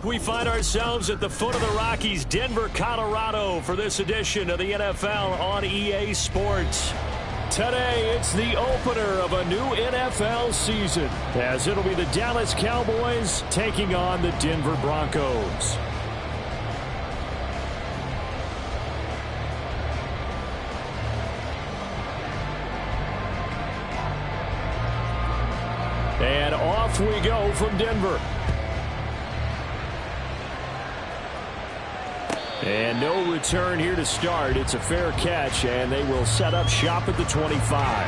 We find ourselves at the foot of the Rockies, Denver, Colorado, for this edition of the NFL on EA Sports. Today, it's the opener of a new NFL season, as it'll be the Dallas Cowboys taking on the Denver Broncos. And off we go from Denver. And no return here to start. It's a fair catch, and they will set up shop at the 25.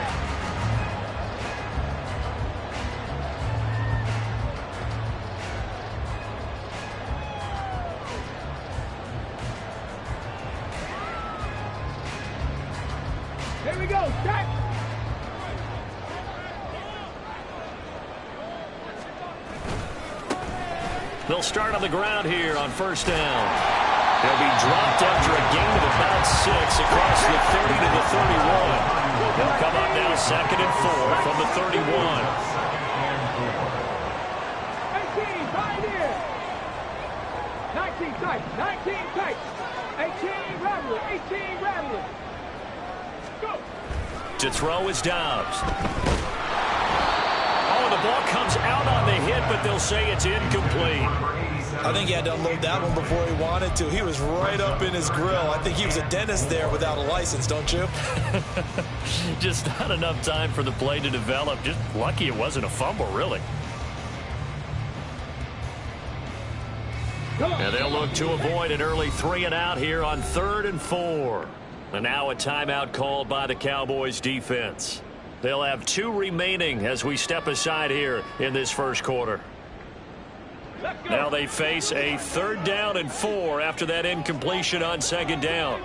Here we go, set! They'll start on the ground here on first down. They'll be dropped after a gain of about 6 across the 30 to the 31. They'll come up now 2nd and 4 from the 31. 18, right here. 19 tight, 19 tight. 18 Rattler, 18 Rattler. Go. To throw is Dobbs. Oh, the ball comes out on the hit, but they'll say it's incomplete. I think he had to unload that one before he wanted to. He was right up in his grill. I think he was a dentist there without a license, don't you? Just not enough time for the play to develop. Just lucky it wasn't a fumble, really. And they'll look to avoid an early 3-and-out here on 3rd and 4. And now a timeout called by the Cowboys defense. They'll have 2 remaining as we step aside here in this first quarter. Now they face a 3rd down and 4 after that incompletion on 2nd down.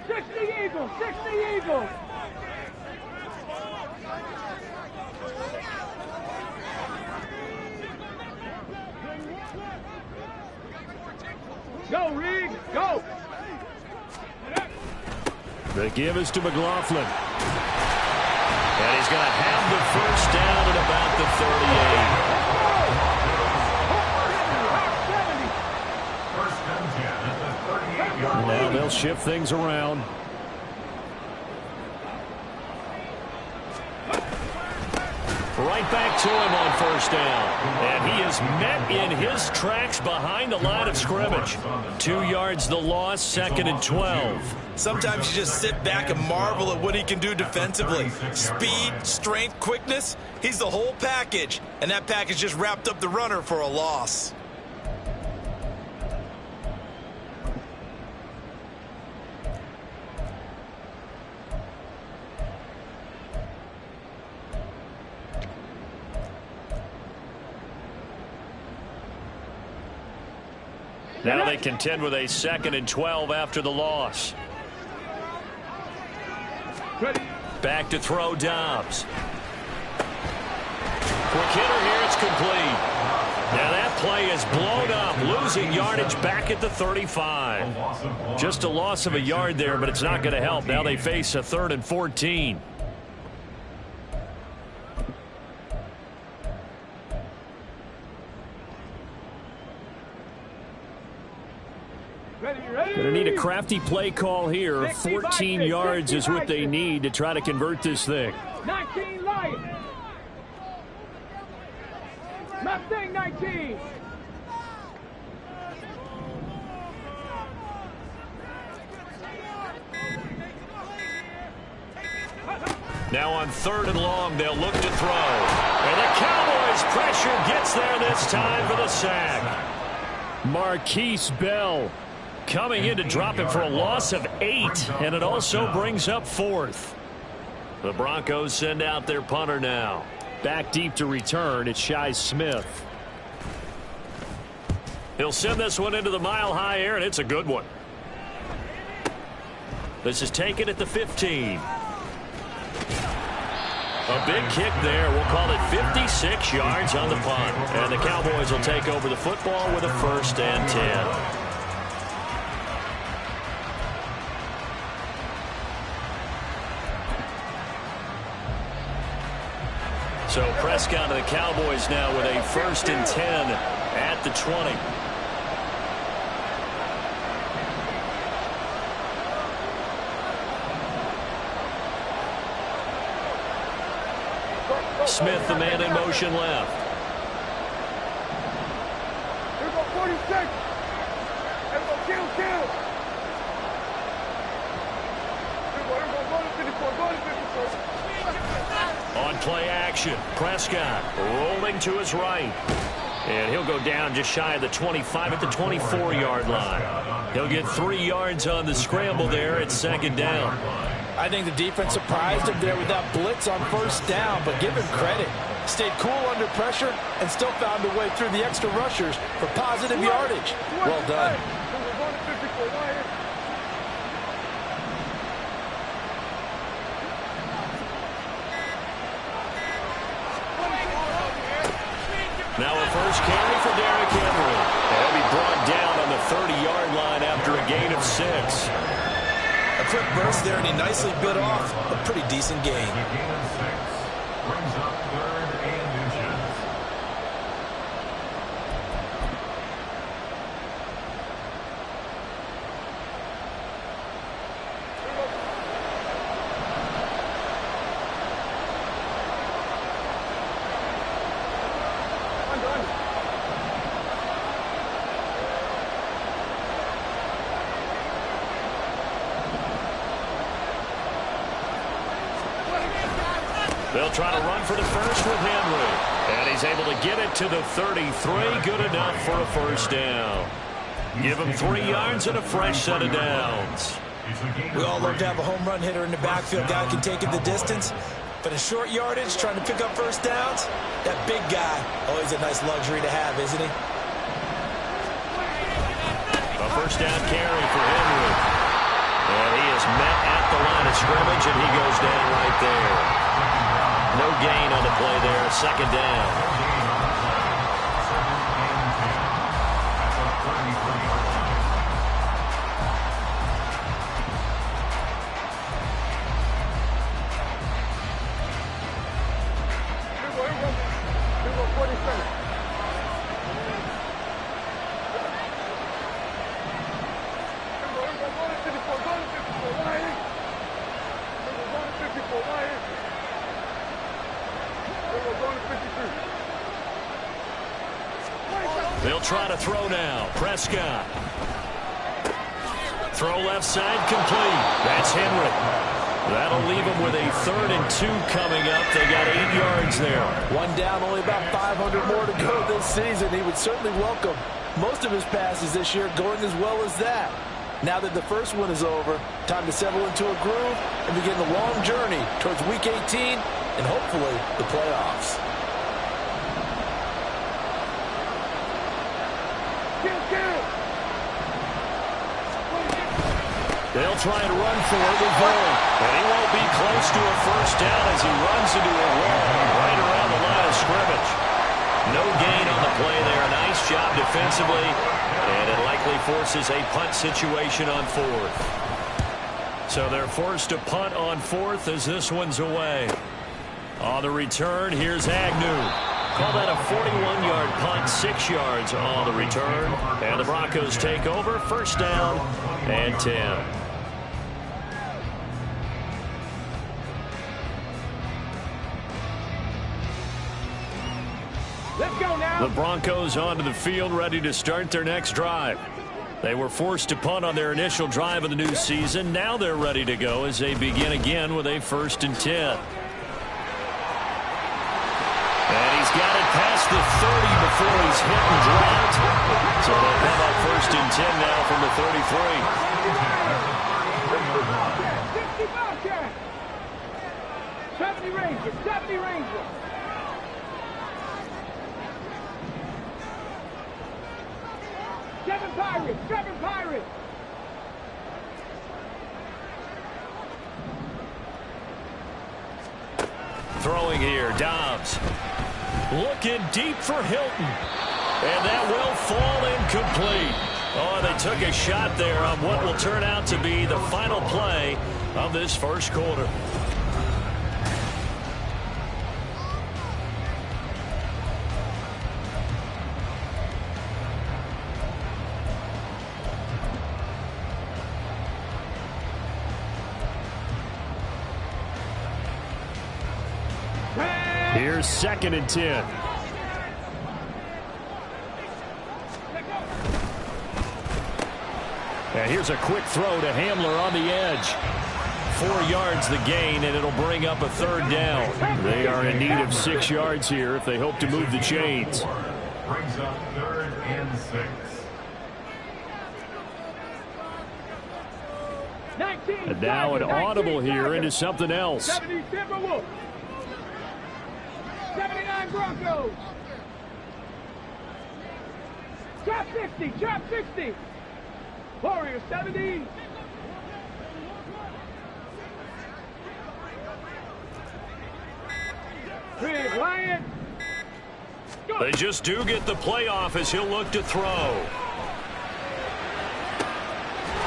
60 Eagles, 60 Eagles. Go, Reed, go. The give is to McLaughlin. And he's going to have the first down at about the 38. Now they'll shift things around. Right back to him on first down. And he is met in his tracks behind the line of scrimmage. 2 yards the loss, 2nd and 12. Sometimes you just sit back and marvel at what he can do defensively. Speed, strength, quickness, he's the whole package. And that package just wrapped up the runner for a loss. Now they contend with a 2nd and 12 after the loss. Back to throw Dobbs. Quick hitter here, it's complete. Now that play is blown up, losing yardage back at the 35. Just a loss of a yard there, but it's not going to help. Now they face a 3rd and 14. Going to need a crafty play call here. 14 yards is what they need to try to convert this thing. 19 Lions. Mustang 19. Now on 3rd and long, they'll look to throw. And the Cowboys' pressure gets there this time for the sack. Marquise Bell coming in to drop it for a loss of 8, and it also brings up 4th. The Broncos send out their punter now. Back deep to return, it's Shi Smith. He'll send this one into the mile-high air, and it's a good one. This is taken at the 15. A big kick there. We'll call it 56 yards on the punt. And the Cowboys will take over the football with a 1st and 10. So Prescott of the Cowboys now with a 1st and 10 at the 20. Smith, the man in motion left. Here go 46. Here go kill. Here go 54. On play action, Prescott rolling to his right. And he'll go down just shy of the 25 at the 24-yard line. He'll get 3 yards on the scramble there at 2nd down. I think the defense surprised him there with that blitz on 1st down, but give him credit. Stayed cool under pressure and still found a way through the extra rushers for positive yardage. Well done. Now a first carry for Derrick Henry. He'll be brought down on the 30-yard line after a gain of 6. A quick burst there, and he nicely bit off a pretty decent gain. Brings up 3rd and inches. They'll try to run for the first with Henry. And he's able to get it to the 33. Good enough for a 1st down. Give him 3 yards and a fresh set of downs. We all love to have a home run hitter in the backfield. Guy can take it the distance. But in short yardage, trying to pick up 1st downs, that big guy, always a nice luxury to have, isn't he? A 1st down carry for Henry. And he is met at the line of scrimmage, and he goes down right there. No gain on the play there, 2nd down. They'll try to throw now. Prescott. Throw left side complete. That's Henry. That'll leave them with a 3rd and 2 coming up. They got 8 yards there. 1 down, only about 500 more to go this season. He would certainly welcome most of his passes this year going as well as that. Now that the first one is over, time to settle into a groove and begin the long journey towards Week 18 and hopefully the playoffs. They'll try and run for it with Vaughn. And he won't be close to a 1st down as he runs into a wall right around the line of scrimmage. No gain on the play there. Nice job defensively. And it likely forces a punt situation on 4th. So they're forced to punt on 4th as this one's away. On the return, here's Agnew. Call that a 41-yard punt, 6 yards on the return. And the Broncos take over, 1st down and 10. Let's go now. The Broncos onto the field, ready to start their next drive. They were forced to punt on their initial drive of the new season. Now they're ready to go as they begin again with a 1st and 10. And he's got it past the 30 before he's hit and dropped. So they'll come up 1st and 10 now from the 33. 70 Rangers, 70 Rangers. Seven Pirates. Throwing here, Dobbs. Looking deep for Hilton. And that will fall incomplete. Oh, they took a shot there on what will turn out to be the final play of this 1st quarter. Here's 2nd and 10. And here's a quick throw to Hamler on the edge. 4 yards the gain, and it'll bring up a 3rd down. They are in need of 6 yards here if they hope to move the chains. Brings up 3rd and 6. And now an audible here into something else. 70 Timberwolves. 79 Broncos. Drop 60. Drop 60. Warriors 70. Big Lion. They just do get the playoff as he'll look to throw.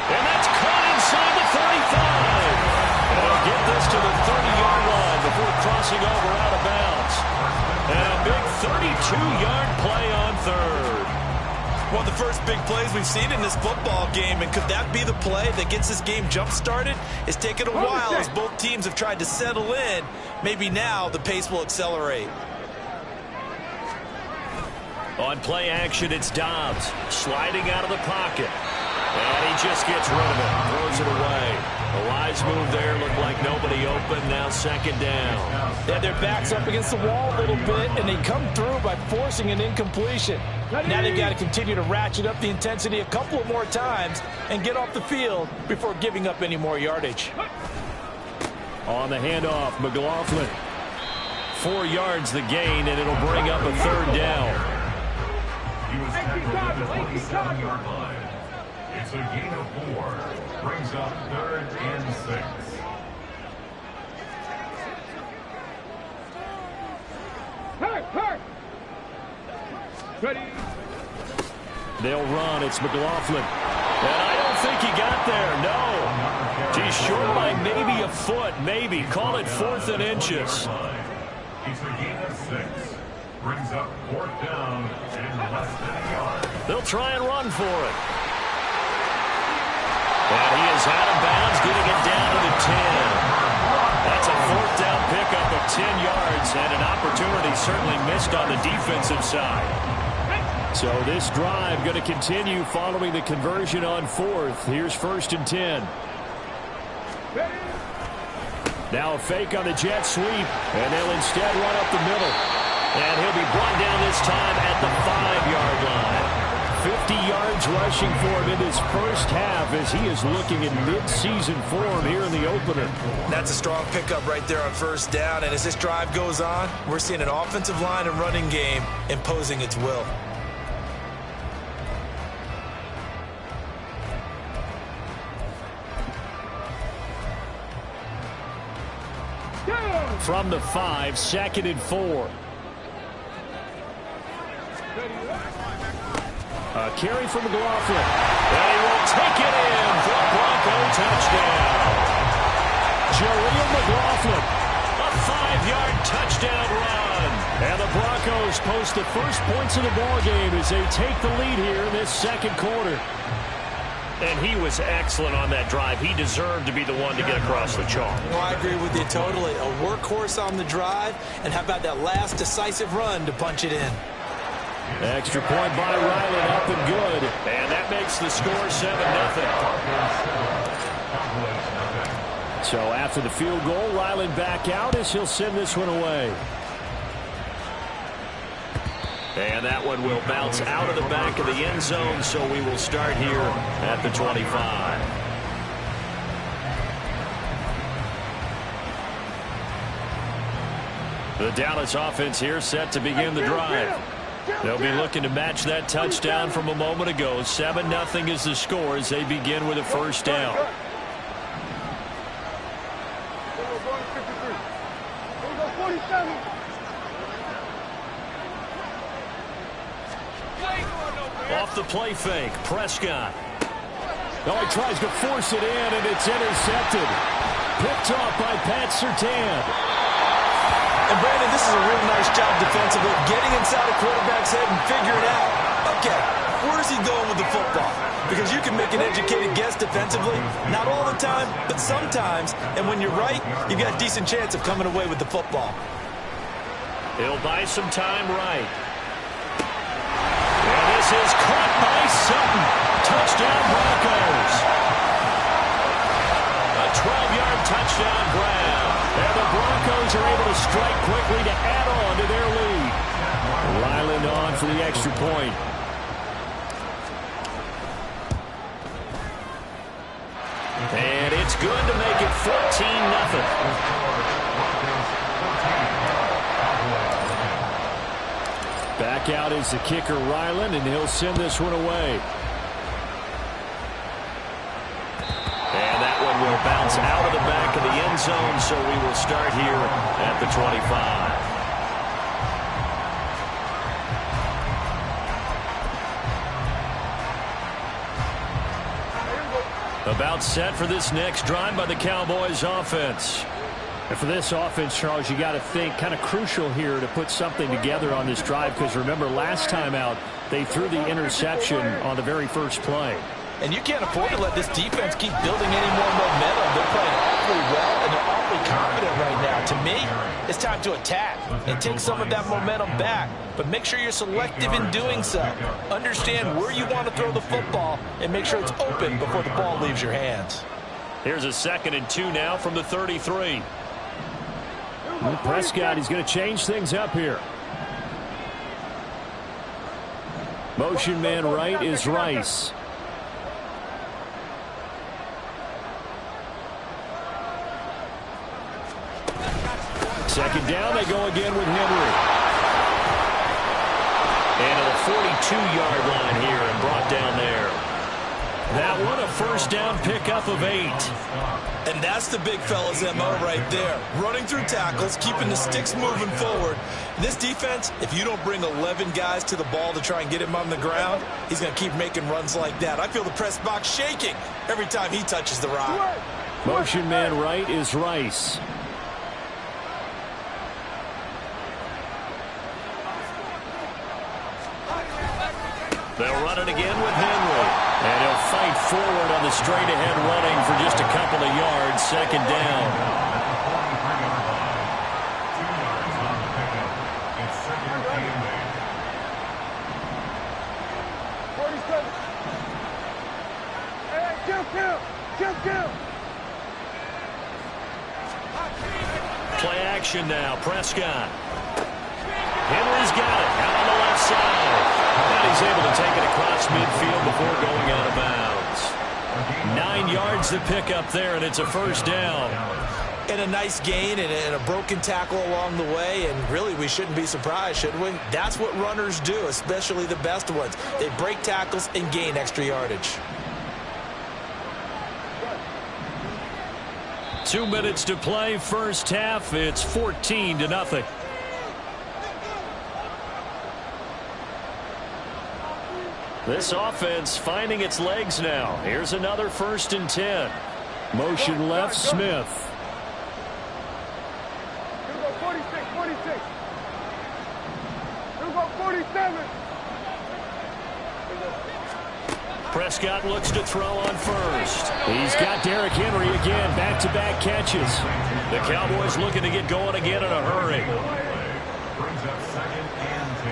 And that's caught inside the 35. And he'll get this to the 30-yard line before crossing over out of bounds. And a big 32-yard play on 3rd. One of the first big plays we've seen in this football game, and could that be the play that gets this game jump-started? It's taken a while as both teams have tried to settle in. Maybe now the pace will accelerate. On play action, it's Dobbs sliding out of the pocket. And he just gets rid of it, throws it away. A wise move there, looked like nobody open, now 2nd down. Yeah, their back's up against the wall a little bit, and they come through by forcing an incompletion. Now they've got to continue to ratchet up the intensity a couple of more times and get off the field before giving up any more yardage. On the handoff, McLaughlin. 4 yards the gain, and it'll bring up a 3rd down. He was tackled at the 27-yard line. It's a gain of 4. Brings up 3rd and 6. Hurt. Ready. They'll run. It's McLaughlin. And I don't think he got there. No. He's short by maybe a foot. Maybe. Call it 4th and inches. It's a gain of 6. Brings up 4th down and less than a yard. They'll try and run for it. And he is out of bounds, getting it down to the 10. That's a 4th down pickup of 10 yards, and an opportunity certainly missed on the defensive side. So this drive going to continue following the conversion on 4th. Here's 1st and 10. Now a fake on the jet sweep, and they'll instead run up the middle. And he'll be brought down this time at the 5-yard line. 50 yards rushing for him in his first half as he is looking in mid-season form here in the opener. That's a strong pickup right there on 1st down, and as this drive goes on, we're seeing an offensive line and running game imposing its will. From the 5, 2nd and 4. A carry from McLaughlin. And he will take it in for a Bronco touchdown. Jaleel McLaughlin. A 5-yard touchdown run. And the Broncos post the first points of the ballgame as they take the lead here in this 2nd quarter. And he was excellent on that drive. He deserved to be the one to get across the chalk. Well, I agree with you totally. A workhorse on the drive, and how about that last decisive run to punch it in? Extra point by Ryland, up and good. And that makes the score 7-0. So after the field goal, Ryland back out as he'll send this one away. And that one will bounce out of the back of the end zone, so we will start here at the 25. The Dallas offense here set to begin the drive. They'll be looking to match that touchdown from a moment ago. 7-0 is the score as they begin with a 1st down. Off the play fake, Prescott. Oh, he tries to force it in, and it's intercepted. Picked off by Pat Surtain. And Brandon, this is a real nice job defensively, getting inside a quarterback's head and figuring out, okay, where's he going with the football? Because you can make an educated guess defensively, not all the time, but sometimes, and when you're right, you've got a decent chance of coming away with the football. He'll buy some time right. And this is caught by Sutton. Touchdown Broncos. A 12-yard touchdown grab. And the Broncos are able to strike quickly to add on to their lead. Ryland on for the extra point. And it's good to make it 14-0. Back out is the kicker, Ryland, and he'll send this one away. And that one will bounce out of the back of the end zone, so we will start here at the 25. About set for this next drive by the Cowboys offense. And for this offense, Charles, you got to think kind of crucial here to put something together on this drive, because remember last time out they threw the interception on the very first play. And you can't afford to let this defense keep building any more momentum. They're playing awfully well, and they're awfully confident right now. To me, it's time to attack and take some of that momentum back. But make sure you're selective in doing so. Understand where you want to throw the football and make sure it's open before the ball leaves your hands. Here's a 2nd and 2 now from the 33. And Prescott, he's going to change things up here. Motion man right is Rice. Second down, they go again with Henry. And to the 42-yard line here and brought down there. That one a first down pickup of 8. And that's the big fella's MO right there. Running through tackles, keeping the sticks moving forward. This defense, if you don't bring 11 guys to the ball to try and get him on the ground, he's going to keep making runs like that. I feel the press box shaking every time he touches the rock. Motion man right is Rice. They'll run it again with Henry. And he'll fight forward on the straight-ahead running for just a couple of yards. Second down. Play action now. Prescott. Henry's got it out on the left side. And he's able to take it across midfield before going out of bounds. 9 yards to pick up there, and it's a first down. And a nice gain and a broken tackle along the way, and really we shouldn't be surprised, should we? That's what runners do, especially the best ones. They break tackles and gain extra yardage. 2 minutes to play, first half. It's 14-0. This offense finding its legs now. Here's another 1st and 10. Motion left, Smith. Here we go, 46, 46. Here we go, 47. Prescott looks to throw on first. He's got Derrick Henry again, back-to-back catches. The Cowboys looking to get going again in a hurry. Brings up 2nd and 10.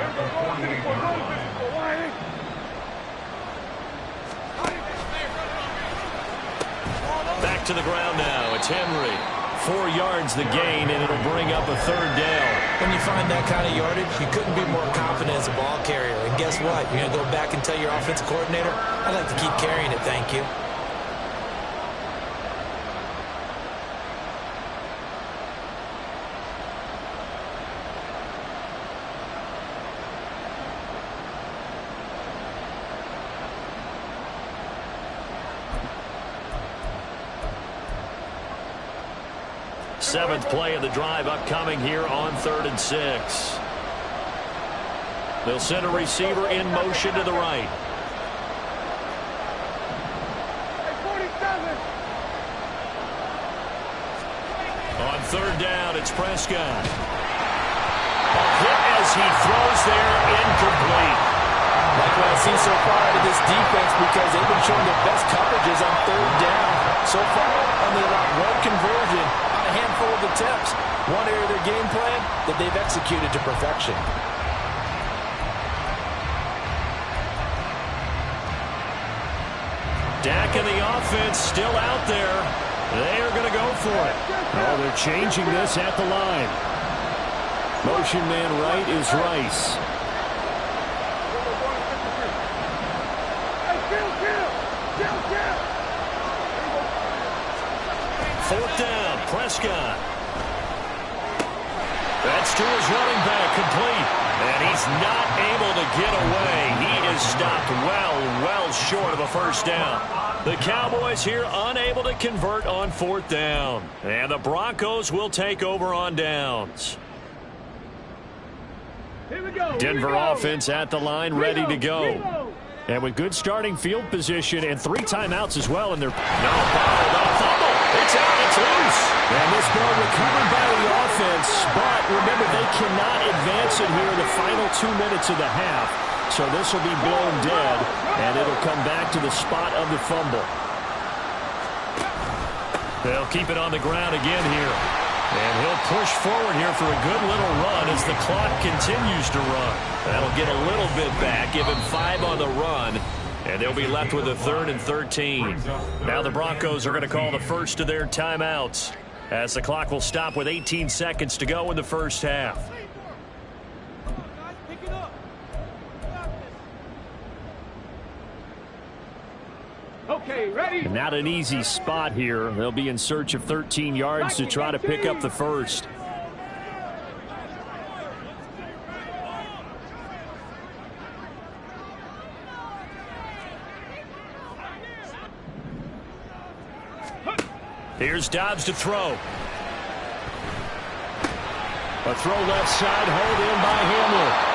At the 48-yard line. Back to the ground now. It's Henry. 4 yards the gain, and it'll bring up a 3rd down. When you find that kind of yardage, you couldn't be more confident as a ball carrier. And guess what? You're going to go back and tell your offensive coordinator, I'd like to keep carrying it, thank you. Seventh play of the drive upcoming here on 3rd and 6. They'll send a receiver in motion to the right. On 3rd down, it's Prescott. A hit as he throws there, incomplete. Like what I've seen so far out of this defense, because they've been showing their best coverages on 3rd down. So far, only allowed 1 conversion on a handful of attempts. One area of their game plan that they've executed to perfection. Dak and the offense still out there. They are going to go for it. Oh, they're changing this at the line. Motion man right is Rice. Fourth down, Prescott. That's to his running back, complete. And he's not able to get away. He is stopped well short of a first down. The Cowboys here unable to convert on fourth down. And the Broncos will take over on downs. Denver offense at the line, ready to go. And with good starting field position and 3 timeouts as well. And they're fumble. It's out. It's loose. And this ball recovered by the offense. But remember, they cannot advance it here in the final 2 minutes of the half. So this will be blown dead. And it'll come back to the spot of the fumble. They'll keep it on the ground again here. And he'll push forward here for a good little run as the clock continues to run. That'll get a little bit back, give him 5 on the run. And they'll be left with a 3rd and 13. Now the Broncos are going to call the first of their timeouts as the clock will stop with 18 seconds to go in the first half. Okay, ready? Not an easy spot here. They'll be in search of 13 yards to try to pick up the first. Here's Dobbs to throw. A throw left side, hold in by Hamler.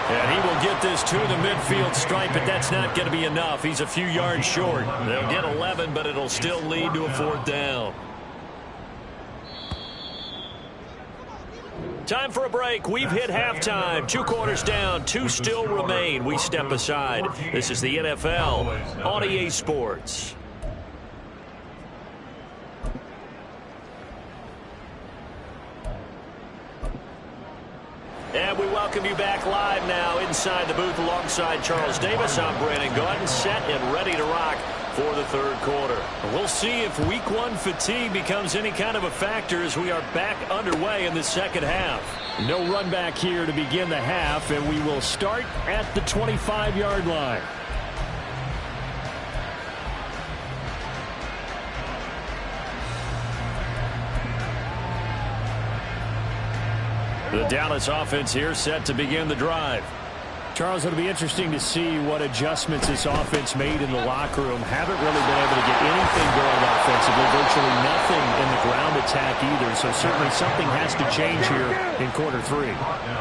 And he will get this to the midfield stripe, but that's not going to be enough. He's a few yards short. They'll get 11, but it'll still lead to a 4th down. Time for a break. We've hit halftime. 2 quarters down. 2 still remain. We step aside. This is the NFL on EA Sports. And we welcome you back live now inside the booth alongside Charles Davis. I'm Brandon Gaudin, set and ready to rock for the 3rd quarter. We'll see if week 1 fatigue becomes any kind of a factor as we are back underway in the second half. No run back here to begin the half, and we will start at the 25-yard line. The Dallas offense here set to begin the drive. Charles, it'll be interesting to see what adjustments this offense made in the locker room. Haven't really been able to get anything going offensively, virtually nothing in the ground attack either. So certainly something has to change here in quarter 3.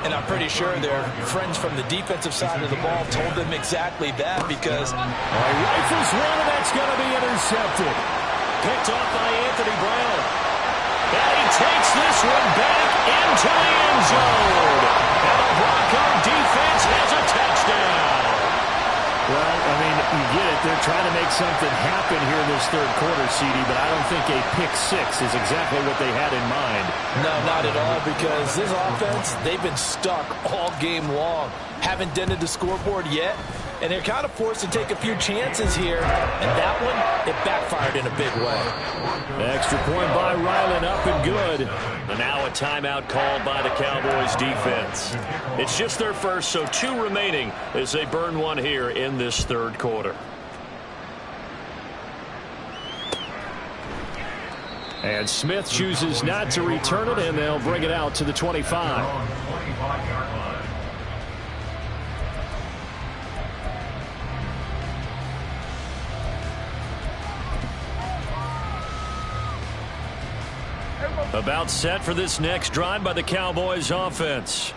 And I'm pretty sure their friends from the defensive side of the ball told them exactly that because rifles one, and that's going to be intercepted. Picked off by Anthony Brown. And he takes this one back into the end zone. And the Bronco defense has a touchdown. Well, I mean, you get it. They're trying to make something happen here in this 3rd quarter, CD, but I don't think a pick-6 is exactly what they had in mind. No, not at all, because this offense, they've been stuck all game long. Haven't dented the scoreboard yet, and they're kind of forced to take a few chances here, and that one, it backfired in a big way. Extra point by Ryland, up and good. And now a timeout called by the Cowboys defense. It's just their first, so 2 remaining as they burn one here in this 3rd quarter. And Smith chooses not to return it, and they'll bring it out to the 25. About set for this next drive by the Cowboys offense.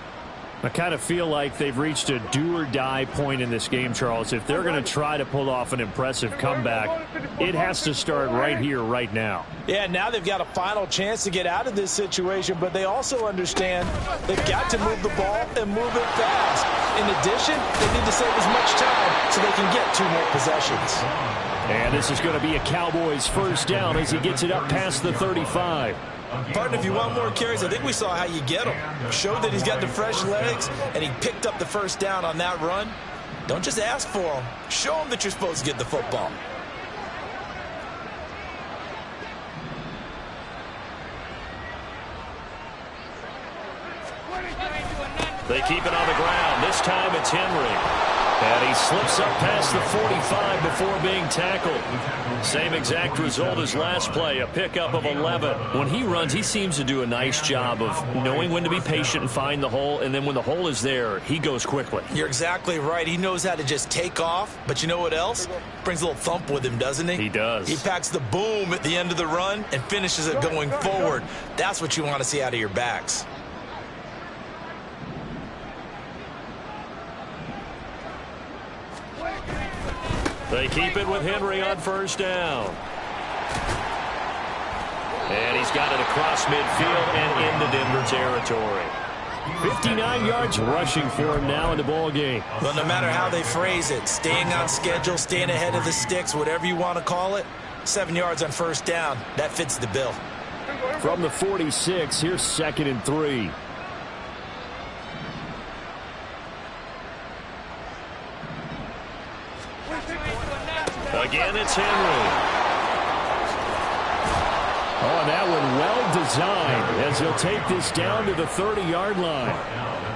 I kind of feel like they've reached a do-or-die point in this game, Charles. If they're going to try to pull off an impressive comeback, it has to start right here, right now. Yeah, now they've got a final chance to get out of this situation, but they also understand they've got to move the ball and move it fast. In addition, they need to save as much time so they can get 2 more possessions. And this is going to be a Cowboys first down as he gets it up past the 35. Partner, if you want more carries, I think we saw how you get them. Showed that he's got the fresh legs, and he picked up the first down on that run. Don't just ask for them. Show them that you're supposed to get the football. They keep it on the ground. This time it's Henry. And he slips up past the 45 before being tackled. Same exact result as last play, a pickup of 11. When he runs, he seems to do a nice job of knowing when to be patient and find the hole, and then when the hole is there, he goes quickly. You're exactly right. He knows how to just take off, but you know what else? Brings a little thump with him, doesn't he? He does. He packs the boom at the end of the run and finishes it going forward. That's what you want to see out of your backs. They keep it with Henry on first down. And he's got it across midfield and into Denver territory. 59 yards rushing for him now in the ball game. Well, no matter how they phrase it, staying on schedule, staying ahead of the sticks, whatever you want to call it, 7 yards on first down, that fits the bill. From the 46, here's 2nd and 3. Again, it's Henry. Oh, and that one well designed as he'll take this down to the 30-yard line.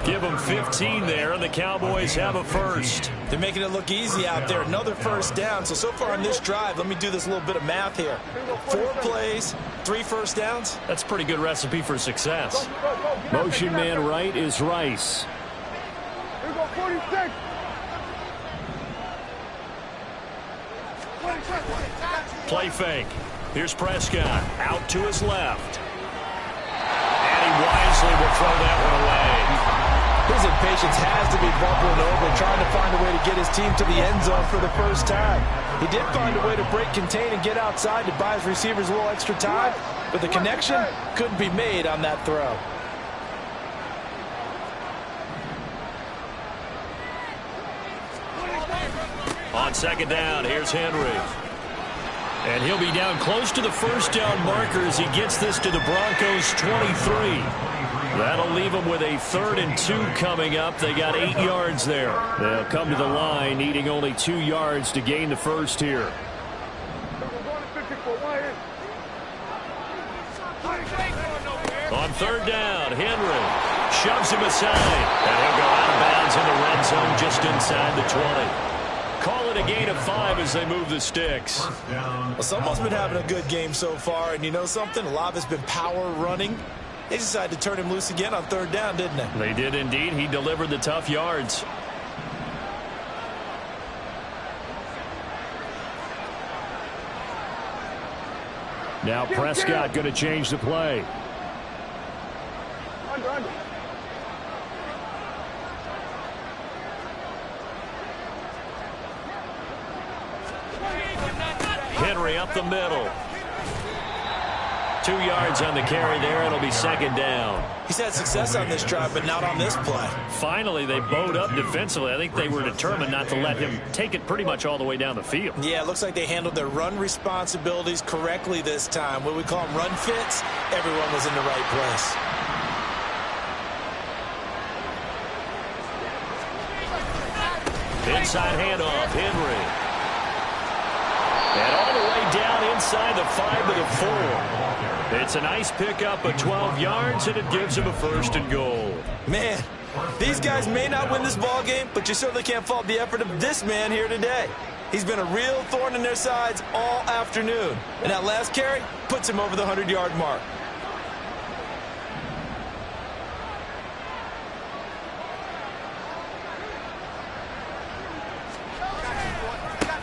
Give them 15 there, and the Cowboys have a first. They're making it look easy out there. Another first down. So far on this drive, let me do this little bit of math here. 4 plays, 3 first downs. That's a pretty good recipe for success. Motion man right is Rice. Here we go, 46. Play fake. Here's Prescott out to his left. And he wisely will throw that one away. His impatience has to be bubbling over, trying to find a way to get his team to the end zone for the first time. He did find a way to break, contain, and get outside to buy his receivers a little extra time, but the connection couldn't be made on that throw. On second down, here's Henry. And he'll be down close to the first down marker as he gets this to the Broncos 23. That'll leave them with a 3rd and 2 coming up. They got 8 yards there. They'll come to the line needing only 2 yards to gain the first here. On 3rd down, Henry shoves him aside. And he'll go out of bounds in the red zone just inside the 20. Call it a gain of 5 as they move the sticks. Well, someone's been having a good game so far, and you know something? A lot of it's been power running. They decided to turn him loose again on 3rd down, didn't they? They did indeed. He delivered the tough yards. Now Prescott going to change the play. Under. Henry up the middle. 2 yards on the carry there. It'll be 2nd down. He's had success on this drive, but not on this play. Finally, they bowed up defensively. I think they were determined not to let him take it pretty much all the way down the field. Yeah, it looks like they handled their run responsibilities correctly this time. What we call them run fits, everyone was in the right place. Inside handoff, Henry. And all the way down inside the 5 to the 4. It's a nice pickup of 12 yards, and it gives him a 1st and goal. Man, these guys may not win this ball game, but you certainly can't fault the effort of this man here today. He's been a real thorn in their sides all afternoon. And that last carry puts him over the 100-yard mark.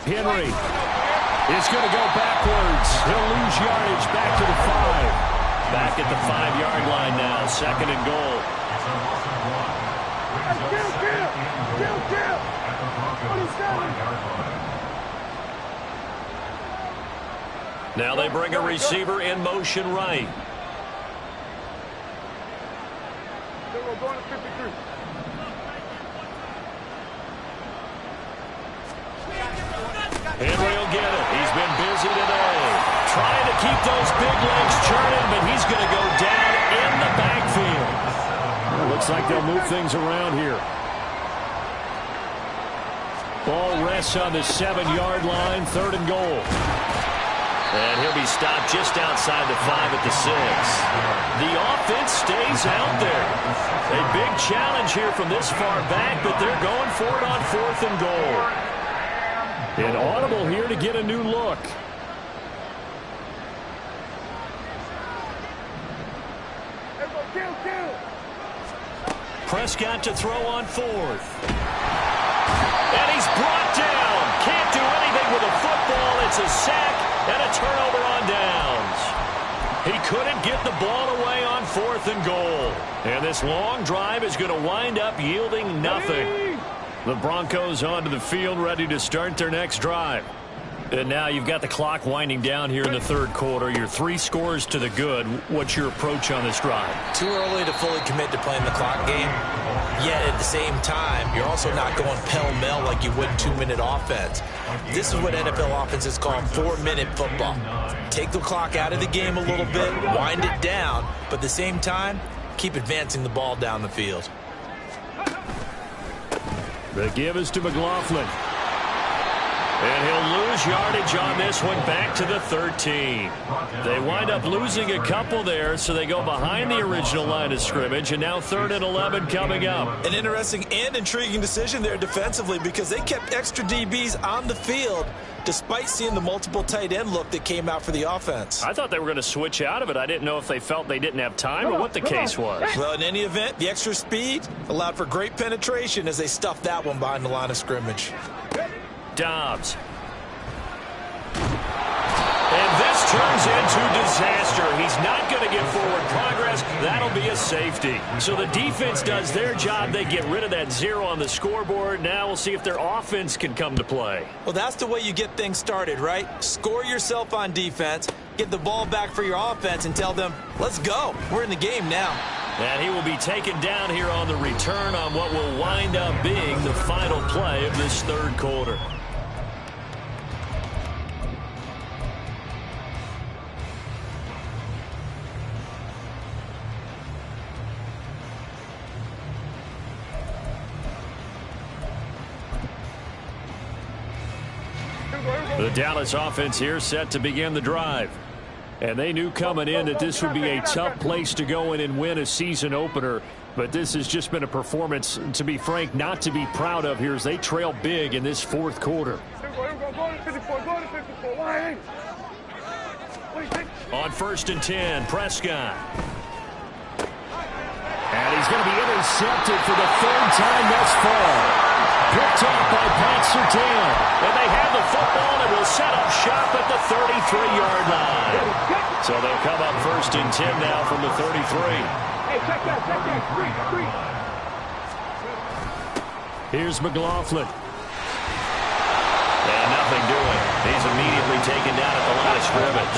Henry is going to go backwards. He'll lose yardage back to the 5. Back at the 5-yard line now. 2nd and goal. Now they bring a receiver in motion right. Henry will get it. He's been busy today. Trying to keep those big legs churning, but he's going to go they'll move things around here. Ball rests on the 7-yard line, 3rd and goal. And he'll be stopped just outside the 5 at the 6. The offense stays out there. A big challenge here from this far back, but they're going for it on 4th and goal. An audible here to get a new look. Prescott to throw on 4th. And he's brought down. Can't do anything with a football. It's a sack and a turnover on downs. He couldn't get the ball away on 4th and goal. And this long drive is going to wind up yielding nothing. The Broncos onto the field, ready to start their next drive. And now you've got the clock winding down here in the 3rd quarter. You're 3 scores to the good. What's your approach on this drive? Too early to fully commit to playing the clock game. Yet at the same time, you're also not going pell-mell like you would 2-minute offense. This is what NFL offenses call 4-minute football. Take the clock out of the game a little bit, wind it down, but at the same time, keep advancing the ball down the field. The give is to McLaughlin. And he'll lose yardage on this one back to the 13. They wind up losing a couple there, so they go behind the original line of scrimmage, and now 3rd and 11 coming up. An interesting and intriguing decision there defensively because they kept extra DBs on the field despite seeing the multiple tight end look that came out for the offense. I thought they were going to switch out of it. I didn't know if they felt they didn't have time or what the case was. Well, in any event, the extra speed allowed for great penetration as they stuffed that one behind the line of scrimmage. Dobbs. And this turns into disaster. He's not going to get forward progress. That'll be a safety. So the defense does their job. They get rid of that 0 on the scoreboard. Now we'll see if their offense can come to play. Well, that's the way you get things started, right? Score yourself on defense, get the ball back for your offense, and tell them, let's go. We're in the game now. And he will be taken down here on the return on what will wind up being the final play of this 3rd quarter. The Dallas offense here set to begin the drive. And they knew coming in that this would be a tough place to go in and win a season opener. But this has just been a performance, to be frank, not to be proud of here as they trail big in this 4th quarter. On 1st and 10, Prescott. And he's going to be intercepted for the 3rd time thus far. Picked up by Pat Surtain. And they have the football and will set up shop at the 33-yard line. So they'll come up 1st and 10 now from the 33. Hey, check that. Street. Here's McLaughlin. And nothing doing. He's immediately taken down at the line of scrimmage.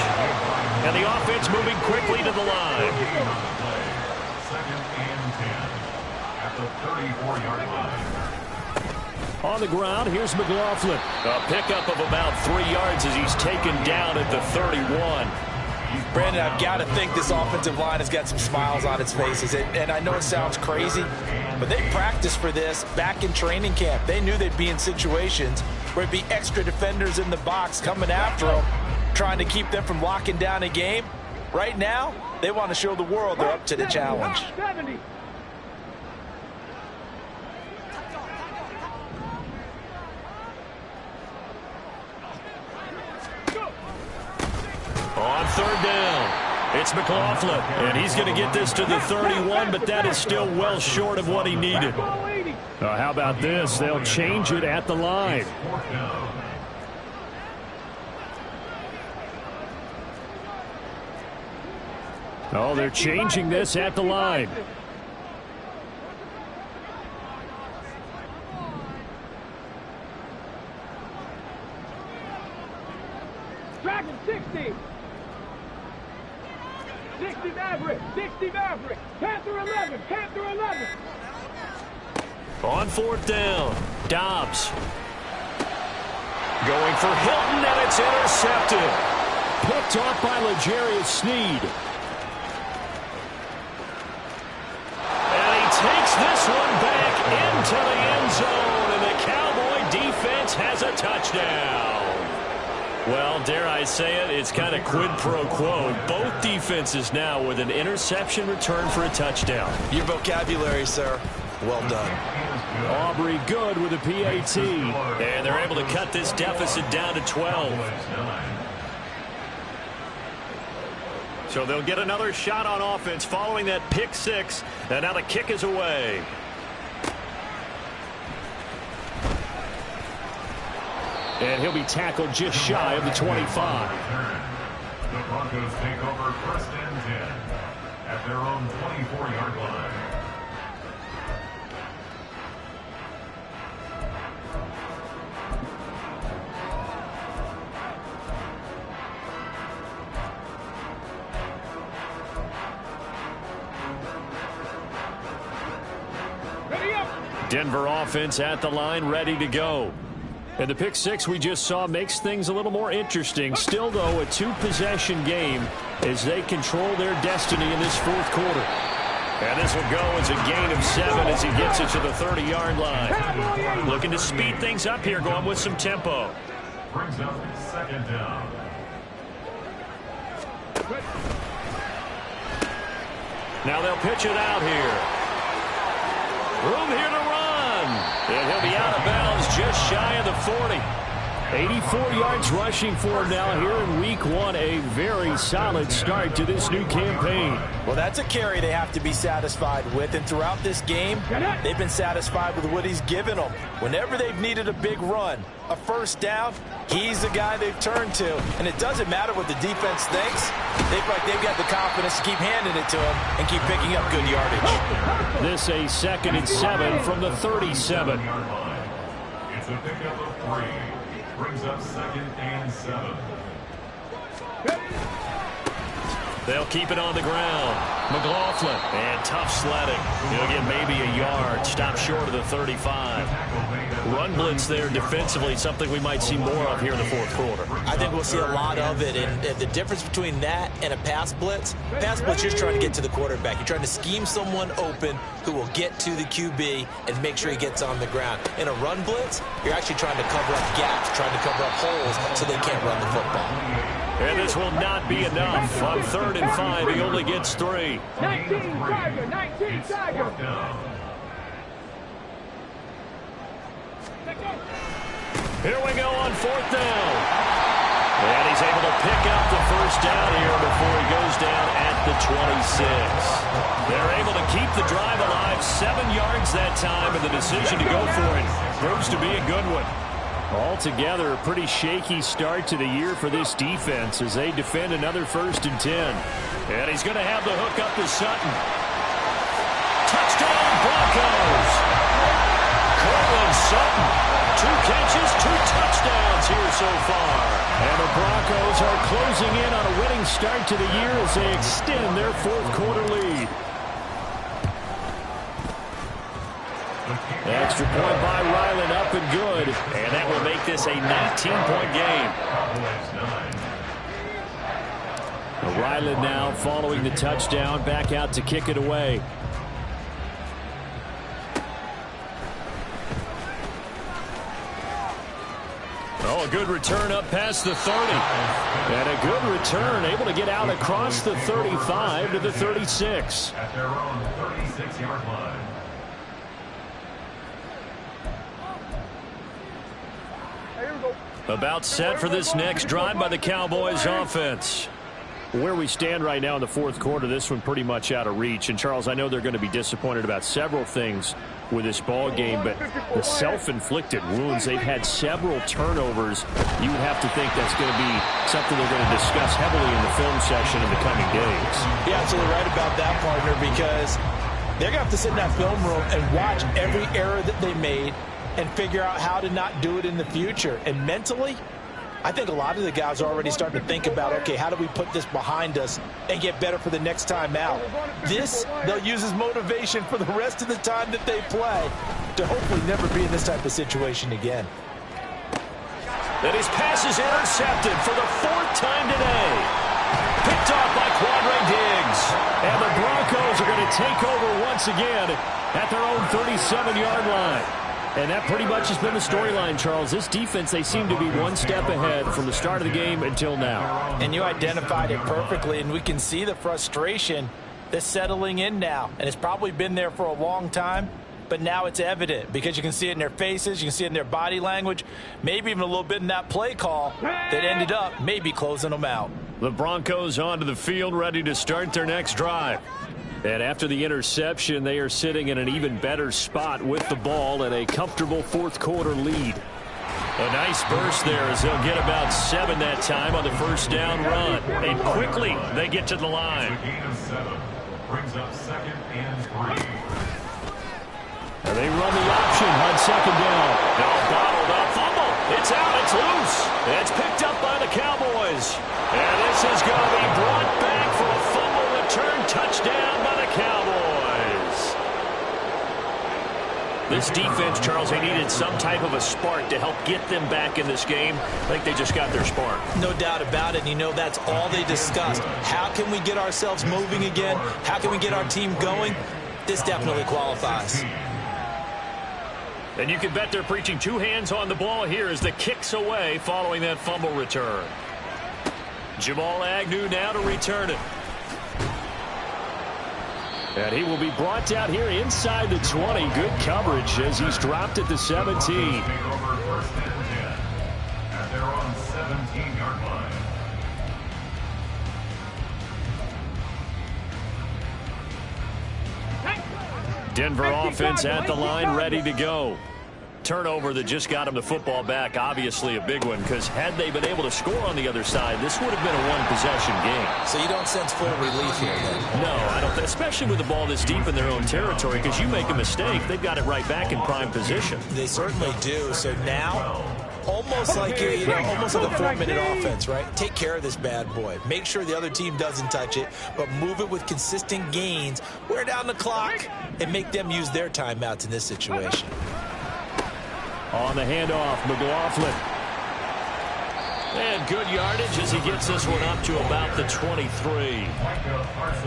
And the offense moving quickly to the line. 2nd and 10 at the 34-yard line. On the ground, here's McLaughlin. A pickup of about 3 yards as he's taken down at the 31. Brandon, I've got to think this offensive line has got some smiles on its faces. And I know it sounds crazy, but they practiced for this back in training camp. They knew they'd be in situations where it'd be extra defenders in the box coming after them, trying to keep them from locking down a game. Right now, they want to show the world they're up to the challenge. 70. On 3rd down, it's McLaughlin. And he's going to get this to the 31, but that is still well short of what he needed. How about this? They'll change it at the line. Oh, they're changing this at the line. Dragon 60. 60 Maverick. 60 Maverick. Panther 11. Panther 11. On 4th down, Dobbs. Going for Hilton, and it's intercepted. Picked off by L'Jarius Sneed. And he takes touchdown. Well, dare I say it, it's kind of quid pro quo. Both defenses now with an interception return for a touchdown. Your vocabulary, sir. Well done. Aubrey good with a PAT. And they're able to cut this deficit down to 12. So they'll get another shot on offense following that pick six. And now the kick is away. And he'll be tackled just shy of the 25. The Broncos take over 1st and 10 at their own 24-yard line. Denver offense at the line, ready to go. And the pick six we just saw makes things a little more interesting. Still, though, a two-possession game as they control their destiny in this fourth quarter. And this will go as a gain of 7 as he gets it to the 30-yard line. Looking to speed things up here, going with some tempo. Brings up 2nd down. Now they'll pitch it out here. Room here to run. And he'll be out of bounds just shy of the 40. 84 yards rushing for him now here in week 1. A very solid start to this new campaign. Well, that's a carry they have to be satisfied with. And throughout this game, they've been satisfied with what he's given them. Whenever they've needed a big run, a first down, he's the guy they've turned to. And it doesn't matter what the defense thinks. They feel like they've got the confidence to keep handing it to him and keep picking up good yardage. This a 2nd and 7 from the 37. It's a pickup of 3. Brings up 2nd and 7. They'll keep it on the ground. McLaughlin, and tough sledding. He'll get maybe a yard, stop short of the 35. Run blitz there defensively, something we might see more of here in the fourth quarter. I think we'll see a lot of it, and the difference between that and a pass blitz, you're just trying to get to the quarterback. You're trying to scheme someone open who will get to the QB and make sure he gets on the ground. In a run blitz, you're actually trying to cover up gaps, trying to cover up holes so they can't run the football. And this will not be enough. On 3rd and 5, he only gets 3. 19 Tiger, 19 Tiger. Here we go on 4th down. And he's able to pick up the first down here before he goes down at the 26. They're able to keep the drive alive, 7 yards that time, and the decision to go for it proves to be a good one. Altogether, a pretty shaky start to the year for this defense as they defend another 1st and 10. And he's going to have the hook up to Sutton. Touchdown, Broncos! Cortland Sutton, 2 catches, 2 touchdowns here so far. And the Broncos are closing in on a winning start to the year as they extend their fourth quarter lead. Extra point by Ryland, up and good. And that will make this a 19-point game. Ryland now following the touchdown, back out to kick it away. Oh, a good return up past the 30. And a good return, able to get out across the 35 to the 36. At their own 36-yard line. About set for this next drive by the Cowboys offense. Where we stand right now in the fourth quarter, this one pretty much out of reach. And, Charles, I know they're going to be disappointed about several things with this ball game, but the self-inflicted wounds, they've had several turnovers. You would have to think that's going to be something they're going to discuss heavily in the film section in the coming days. You're absolutely right about that, partner, because they're going to have to sit in that film room and watch every error that they made and figure out how to not do it in the future. And mentally, I think a lot of the guys are already starting to think about, okay, how do we put this behind us and get better for the next time out? This, they'll use as motivation for the rest of the time that they play to hopefully never be in this type of situation again. And his pass is intercepted for the 4th time today. Picked off by Quandre Diggs. And the Broncos are going to take over once again at their own 37-yard line. And that pretty much has been the storyline, Charles. This defense, they seem to be one step ahead from the start of the game until now. And you identified it perfectly, and we can see the frustration that's settling in now. And it's probably been there for a long time, but now it's evident because you can see it in their faces, you can see it in their body language, maybe even a little bit in that play call that ended up maybe closing them out. The Broncos onto the field, ready to start their next drive. And after the interception, they are sitting in an even better spot with the ball and a comfortable fourth-quarter lead. A nice burst there as they'll get about 7 that time on the first down run. And quickly, they get to the line. A gain of 7. Brings up 2nd and 3. And they run the option on second down. Now bottled up, fumble. It's out, it's loose. It's picked up by the Cowboys. And this is going to be brought back for a fumble return touchdown by the Cowboys. This defense, Charles, they needed some type of a spark to help get them back in this game. I think they just got their spark. No doubt about it. You know, that's all they discussed. How can we get ourselves moving again? How can we get our team going? This definitely qualifies. And you can bet they're preaching 2 hands on the ball here as the kick's away following that fumble return. Jamal Agnew now to return it. And he will be brought down here inside the 20. Good coverage as he's dropped at the 17. Take over 1st and 10. And they're on 17-yard line. Denver offense at the line, ready to go. Turnover that just got him the football back, obviously a big one, because had they been able to score on the other side, this would have been a one-possession game. So you don't sense full relief here, then? No, I don't, especially with the ball this deep in their own territory, because you make a mistake, they've got it right back in prime position. They certainly do. So now, almost like almost like a 4-minute offense, right? Take care of this bad boy. Make sure the other team doesn't touch it, but move it with consistent gains. Wear down the clock and make them use their timeouts in this situation. On the handoff, McLaughlin. And good yardage as he gets this one up to about the 23.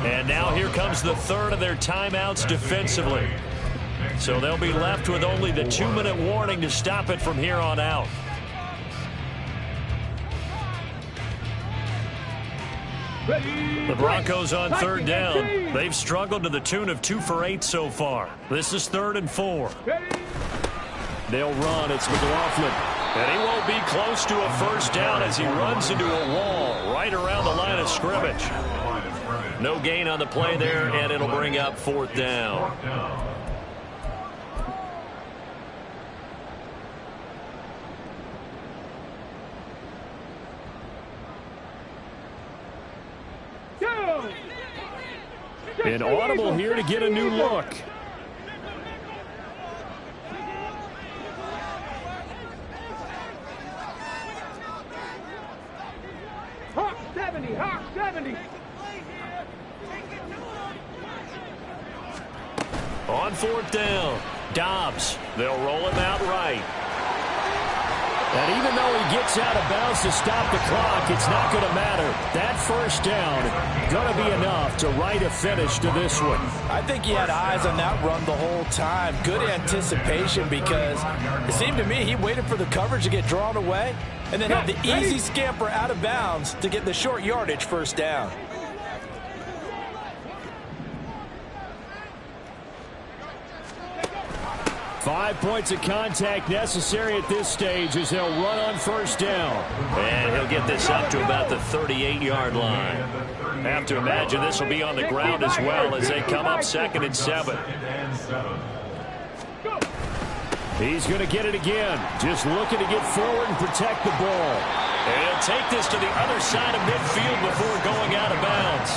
And now here comes the third of their timeouts defensively. So they'll be left with only the 2-minute warning to stop it from here on out. The Broncos on 3rd down. They've struggled to the tune of 2 for 8 so far. This is 3rd and 4. They'll run. It's McLaughlin. And he won't be close to a first down as he runs into a wall right around the line of scrimmage. No gain on the play there, and it'll bring up 4th down. An audible here to get a new look. Hawk 70, Hawk 70. On 4th down, Dobbs. They'll roll him out right. And even though he gets out of bounds to stop the clock, it's not going to matter. That first down going to be enough to write a finish to this one. I think he had eyes on that run the whole time. Good anticipation because it seemed to me he waited for the coverage to get drawn away and then had the easy scamper out of bounds to get the short yardage first down. Five points of contact necessary at this stage as they'll run on first down. And he'll get this up to about the 38-yard line. Have to imagine this will be on the ground as well as they come up 2nd and 7. He's going to get it again. Just looking to get forward and protect the ball. And he'll take this to the other side of midfield before going out of bounds.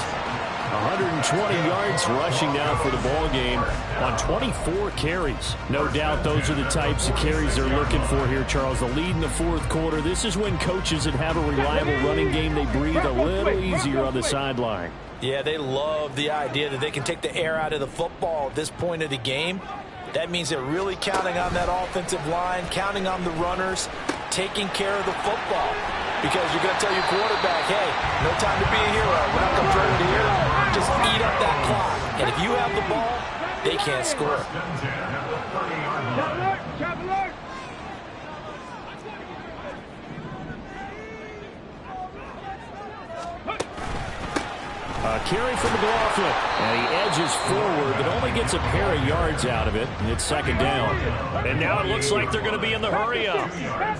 120 yards rushing now for the ball game on 24 carries. No doubt those are the types of carries they're looking for here, Charles. The lead in the 4th quarter. This is when coaches that have a reliable running game, they breathe a little easier on the sideline. Yeah, they love the idea that they can take the air out of the football at this point of the game. That means they're really counting on that offensive line, counting on the runners, taking care of the football. Because you're going to tell your quarterback, hey, no time to be a hero. We're not going to throw it here. Just eat up that clock. And if you have the ball, they can't score. A carry from McLaughlin, and he edges forward, but only gets a pair of yards out of it, and it's second down. And now it looks like they're going to be in the hurry-up.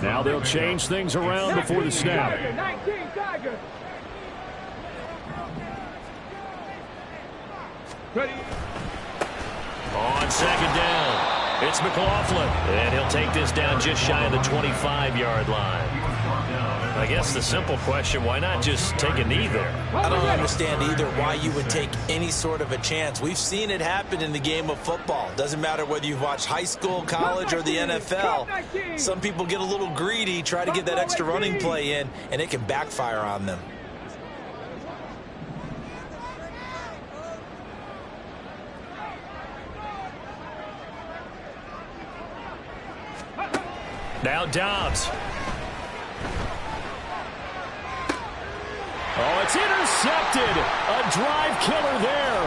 Now they'll change things around before the snap. On second down, it's McLaughlin, and he'll take this down just shy of the 25-yard line. I guess the simple question, why not just take a knee there? I don't understand either why you would take any sort of a chance. We've seen it happen in the game of football. Doesn't matter whether you've watched high school, college, or the NFL. Some people get a little greedy, try to get that extra running play in, and it can backfire on them. Now Dobbs. Oh, it's intercepted. A drive killer there.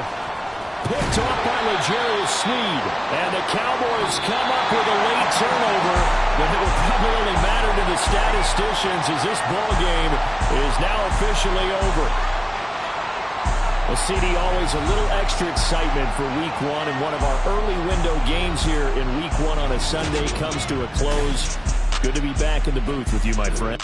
Picked off by L'Jarius Sneed. And the Cowboys come up with a late turnover, but it will probably only matter to the statisticians as this ball game is now officially over. Well, CD, always a little extra excitement for Week 1, and one of our early window games here in Week 1 on a Sunday comes to a close. Good to be back in the booth with you, my friend.